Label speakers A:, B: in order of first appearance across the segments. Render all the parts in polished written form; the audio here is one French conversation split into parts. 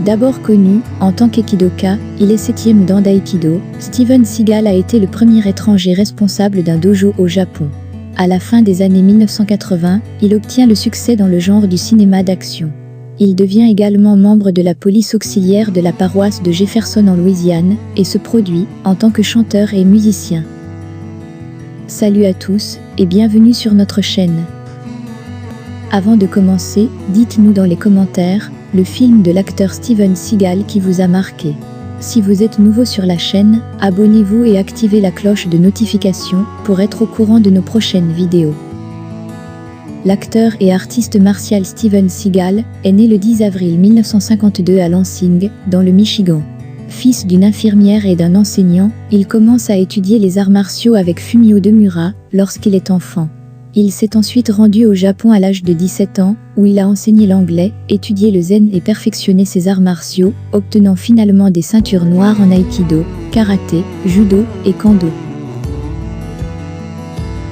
A: D'abord connu en tant qu'aikidoka, il est 7e dan d'aïkido. Steven Seagal a été le premier étranger responsable d'un dojo au Japon. À la fin des années 1980, il obtient le succès dans le genre du cinéma d'action. Il devient également membre de la police auxiliaire de la paroisse de Jefferson en Louisiane et se produit en tant que chanteur et musicien. Salut à tous et bienvenue sur notre chaîne. Avant de commencer, dites-nous dans les commentaires le film de l'acteur Steven Seagal qui vous a marqué. Si vous êtes nouveau sur la chaîne, abonnez-vous et activez la cloche de notification pour être au courant de nos prochaines vidéos. L'acteur et artiste martial Steven Seagal est né le 10 avril 1952 à Lansing, dans le Michigan. Fils d'une infirmière et d'un enseignant, il commence à étudier les arts martiaux avec Fumio Demura lorsqu'il est enfant. Il s'est ensuite rendu au Japon à l'âge de 17 ans, où il a enseigné l'anglais, étudié le zen et perfectionné ses arts martiaux, obtenant finalement des ceintures noires en aïkido, karaté, judo et kendo.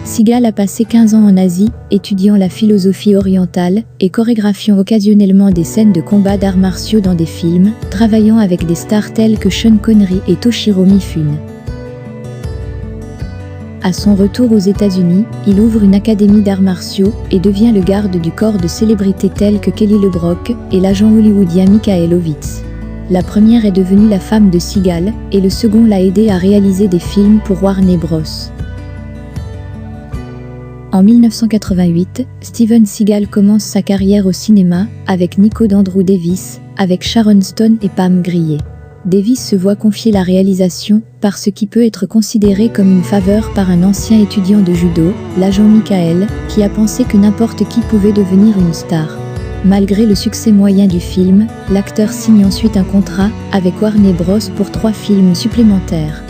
A: Seagal a passé 15 ans en Asie, étudiant la philosophie orientale et chorégraphiant occasionnellement des scènes de combat d'arts martiaux dans des films, travaillant avec des stars telles que Sean Connery et Toshiro Mifune. À son retour aux États-Unis, il ouvre une académie d'arts martiaux et devient le garde du corps de célébrités telles que Kelly LeBrock et l'agent hollywoodien Michael Ovitz. La première est devenue la femme de Seagal et le second l'a aidé à réaliser des films pour Warner Bros. En 1988, Steven Seagal commence sa carrière au cinéma avec Nico d'Andrew Davis, avec Sharon Stone et Pam Grier. Davis se voit confier la réalisation par ce qui peut être considéré comme une faveur par un ancien étudiant de judo, l'agent Michael, qui a pensé que n'importe qui pouvait devenir une star. Malgré le succès moyen du film, l'acteur signe ensuite un contrat avec Warner Bros pour 3 films supplémentaires.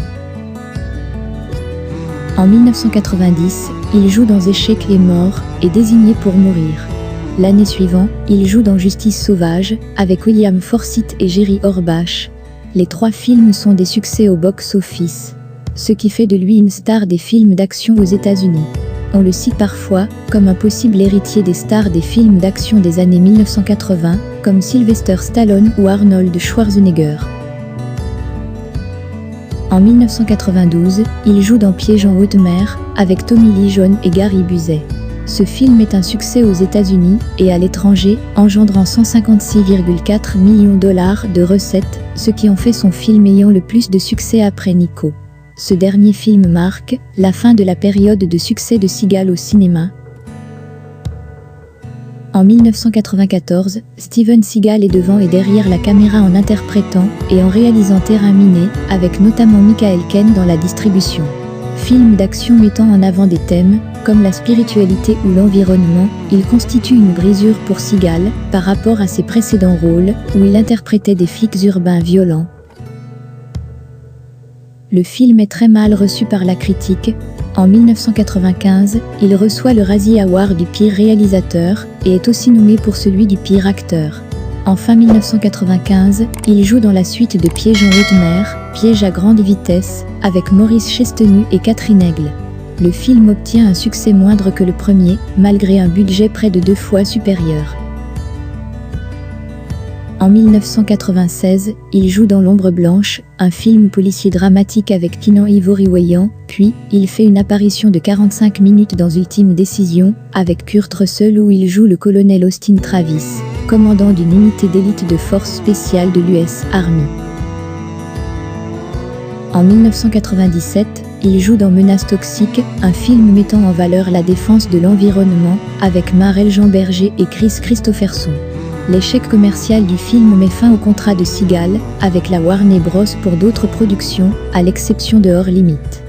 A: En 1990, il joue dans Échecs et Mort et Désigné pour mourir. L'année suivante, il joue dans Justice sauvage avec William Forsythe et Jerry Orbach. Les 3 films sont des succès au box-office, ce qui fait de lui une star des films d'action aux États-Unis. On le cite parfois comme un possible héritier des stars des films d'action des années 1980, comme Sylvester Stallone ou Arnold Schwarzenegger. En 1992, il joue dans Piège en haute mer avec Tommy Lee Jones et Gary Busey. Ce film est un succès aux États-Unis et à l'étranger, engendrant 156,4 millions de dollars de recettes, ce qui en fait son film ayant le plus de succès après Nico. Ce dernier film marque la fin de la période de succès de Seagal au cinéma. En 1994, Steven Seagal est devant et derrière la caméra en interprétant et en réalisant Terrain miné, avec notamment Michael Caine dans la distribution. Film d'action mettant en avant des thèmes comme la spiritualité ou l'environnement, il constitue une brisure pour Seagal par rapport à ses précédents rôles où il interprétait des flics urbains violents. Le film est très mal reçu par la critique. En 1995, il reçoit le Razzie Award du pire réalisateur et est aussi nommé pour celui du pire acteur. En fin 1995, il joue dans la suite de Piège en haute mer, Piège à grande vitesse, avec Maurice Chestenu et Catherine Aigle. Le film obtient un succès moindre que le premier, malgré un budget près de 2 fois supérieur. En 1996, il joue dans L'ombre blanche, un film policier dramatique avec Keenen Ivory Wayans, puis il fait une apparition de 45 minutes dans Ultime Décision, avec Kurt Russell où il joue le colonel Austin Travis, commandant d'une unité d'élite de forces spéciales de l'US Army. En 1997, il joue dans Menace toxique, un film mettant en valeur la défense de l'environnement, avec Marel Jean Berger et Chris Christopherson. L'échec commercial du film met fin au contrat de Seagal avec la Warner Bros pour d'autres productions, à l'exception de Hors Limite.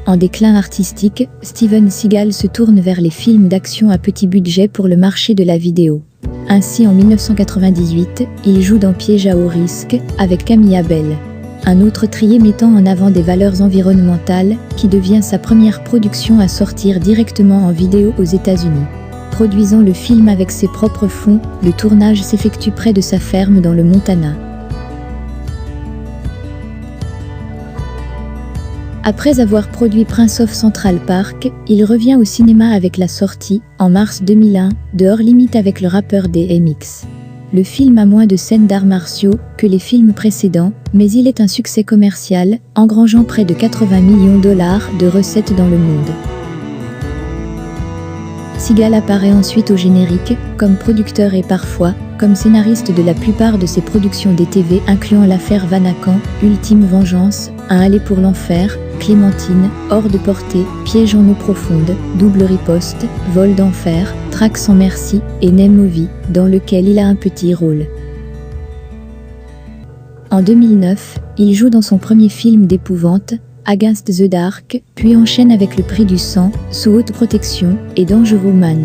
A: En déclin artistique, Steven Seagal se tourne vers les films d'action à petit budget pour le marché de la vidéo. Ainsi en 1998, il joue dans Piège à haut risque avec Camille Abel. Un autre trié mettant en avant des valeurs environnementales, qui devient sa première production à sortir directement en vidéo aux États-Unis. Produisant le film avec ses propres fonds, le tournage s'effectue près de sa ferme dans le Montana. Après avoir produit Prince of Central Park, il revient au cinéma avec la sortie, en mars 2001, de Hors Limite avec le rappeur DMX. Le film a moins de scènes d'arts martiaux que les films précédents, mais il est un succès commercial, engrangeant près de 80 millions de dollars de recettes dans le monde. Seagal apparaît ensuite au générique, comme producteur et parfois, comme scénariste de la plupart de ses productions des TV incluant l'affaire Vanakan, Ultime Vengeance, Un aller pour l'enfer, Clémentine, Hors de portée, Piège en eau profonde, Double riposte, Vol d'enfer, Traque sans merci et Name Movie, dans lequel il a un petit rôle. En 2009, il joue dans son premier film d'épouvante, Against the Dark, puis enchaîne avec Le Prix du sang, Sous haute protection et Dangerous Man.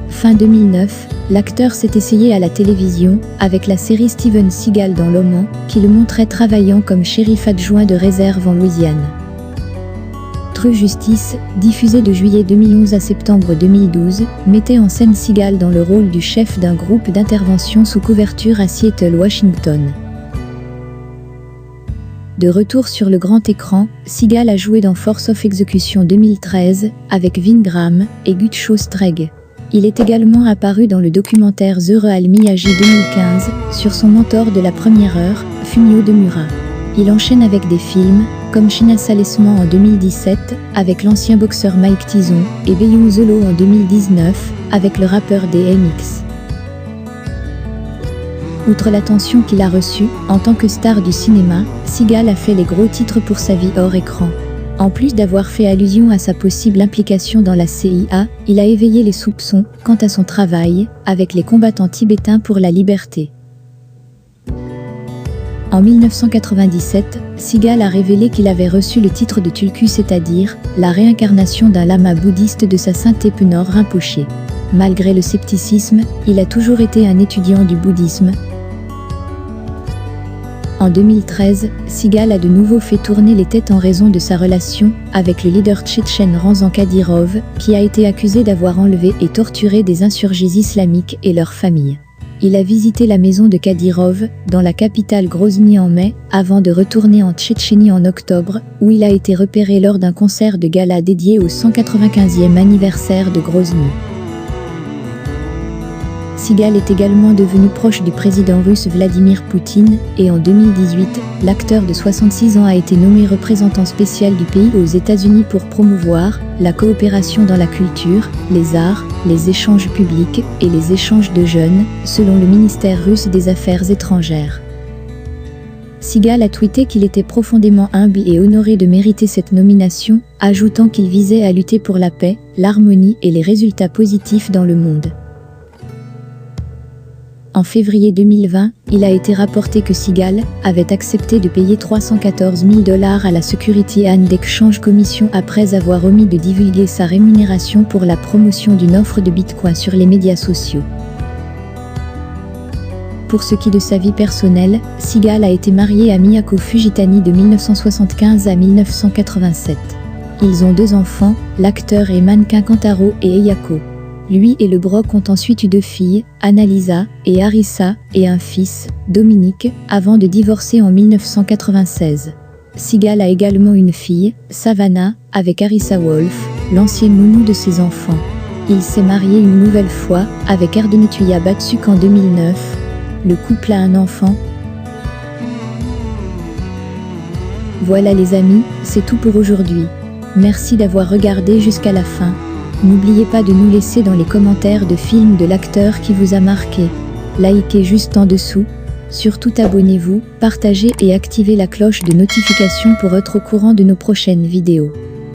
A: Fin 2009, l'acteur s'est essayé à la télévision avec la série Steven Seagal dans l'Oman, qui le montrait travaillant comme shérif adjoint de réserve en Louisiane. True Justice, diffusé de juillet 2011 à septembre 2012, mettait en scène Seagal dans le rôle du chef d'un groupe d'intervention sous couverture à Seattle, Washington. De retour sur le grand écran, Seagal a joué dans Force of Execution 2013 avec Vin Graham et Gutcho Streg. Il est également apparu dans le documentaire The Real Miyagi 2015 sur son mentor de la première heure, Fumio Demura. Il enchaîne avec des films comme China Salesman en 2017 avec l'ancien boxeur Mike Tyson et Beyond the Law en 2019 avec le rappeur DMX. Outre l'attention qu'il a reçue, en tant que star du cinéma, Seagal a fait les gros titres pour sa vie hors écran. En plus d'avoir fait allusion à sa possible implication dans la CIA, il a éveillé les soupçons quant à son travail avec les combattants tibétains pour la liberté. En 1997, Seagal a révélé qu'il avait reçu le titre de Tulku, c'est-à-dire la réincarnation d'un lama bouddhiste de sa sainteté Penor Rinpoché. Malgré le scepticisme, il a toujours été un étudiant du bouddhisme. En 2013, Seagal a de nouveau fait tourner les têtes en raison de sa relation avec le leader tchétchène Ramzan Kadyrov, qui a été accusé d'avoir enlevé et torturé des insurgés islamiques et leurs familles. Il a visité la maison de Kadyrov, dans la capitale Grozny en mai, avant de retourner en Tchétchénie en octobre, où il a été repéré lors d'un concert de gala dédié au 195e anniversaire de Grozny. Seagal est également devenu proche du président russe Vladimir Poutine et en 2018, l'acteur de 66 ans a été nommé représentant spécial du pays aux États-Unis pour promouvoir la coopération dans la culture, les arts, les échanges publics et les échanges de jeunes, selon le ministère russe des Affaires étrangères. Seagal a tweeté qu'il était profondément humble et honoré de mériter cette nomination, ajoutant qu'il visait à lutter pour la paix, l'harmonie et les résultats positifs dans le monde. En février 2020, il a été rapporté que Seagal avait accepté de payer 314 000 $ à la Security and Exchange Commission après avoir omis de divulguer sa rémunération pour la promotion d'une offre de Bitcoin sur les médias sociaux. Pour ce qui est de sa vie personnelle, Seagal a été marié à Miyako Fujitani de 1975 à 1987. Ils ont 2 enfants, l'acteur et mannequin Kantaro et Eyako. Lui et le Brock ont ensuite eu 2 filles, Annalisa et Arissa, et un fils, Dominique, avant de divorcer en 1996. Seagal a également une fille, Savannah, avec Arissa Wolf, l'ancienne nounou de ses enfants. Il s'est marié une nouvelle fois, avec Erdenetuya Batsuk en 2009. Le couple a un enfant. Voilà les amis, c'est tout pour aujourd'hui. Merci d'avoir regardé jusqu'à la fin. N'oubliez pas de nous laisser dans les commentaires de films de l'acteur qui vous a marqué. Likez juste en dessous. Surtout abonnez-vous, partagez et activez la cloche de notification pour être au courant de nos prochaines vidéos.